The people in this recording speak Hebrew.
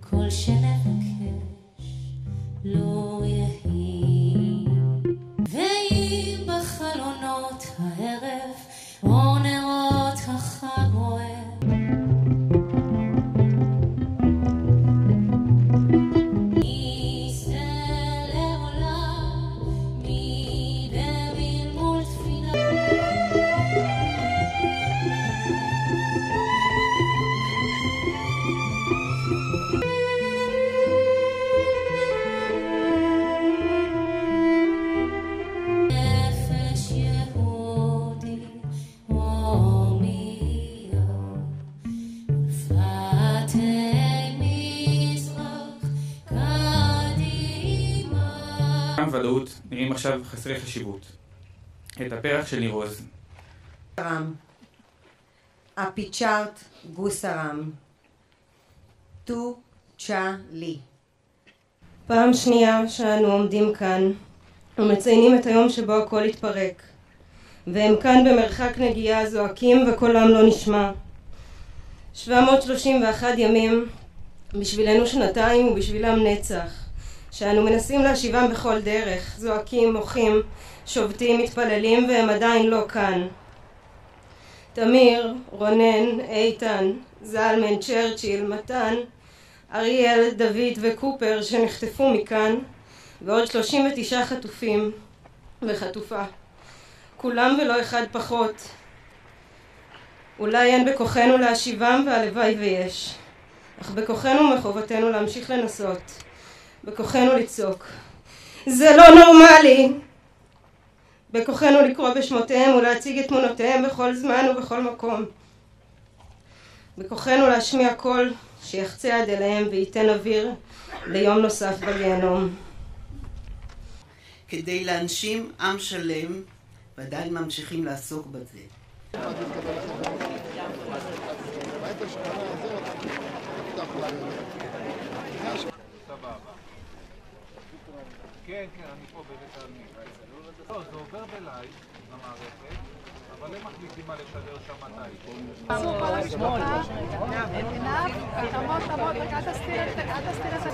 כל שנבקש לא יהי, ואם בחלונות הערב או נרות החג רואה, ודאות נראים עכשיו חסרי חשיבות. את הפרח של ניר עוז. אפיצ'ארט גוסרם. טו צ'ה לי. פעם שנייה שאנו עומדים כאן ומציינים את היום שבו הכל התפרק, והם כאן במרחק נגיעה זועקים וקולם לא נשמע. 731 ימים, בשבילנו שנתיים ובשבילם נצח, שאנו מנסים להשיבם בכל דרך, זועקים, מוחים, שובתים, מתפללים, והם עדיין לא כאן. תמיר, רונן, איתן, זלמן, צ'רצ'יל, מתן, אריאל, דוד וקופר שנחטפו מכאן, ועוד 39 חטופים וחטופה. כולם ולא אחד פחות. אולי אין בכוחנו להשיבם, והלוואי ויש. אך בכוחנו ומחובתנו להמשיך לנסות. בכוחנו לצעוק. זה לא נורמלי! בכוחנו לקרוא בשמותיהם ולהציג את תמונותיהם בכל זמן ובכל מקום. בכוחנו להשמיע קול שיחצה עד אליהם וייתן אוויר ליום נוסף בגיהנום. כדי להנשים עם שלם, ועדיין ממשיכים לעסוק בזה. כן, אני פה בבית העלמין. לא, זה עובר בלייב במערכת, אבל הם מחליטים מה לשדר שם מתי. אסור כל המשפחה, עיניו, תמות, רק אל תסתיר את זה.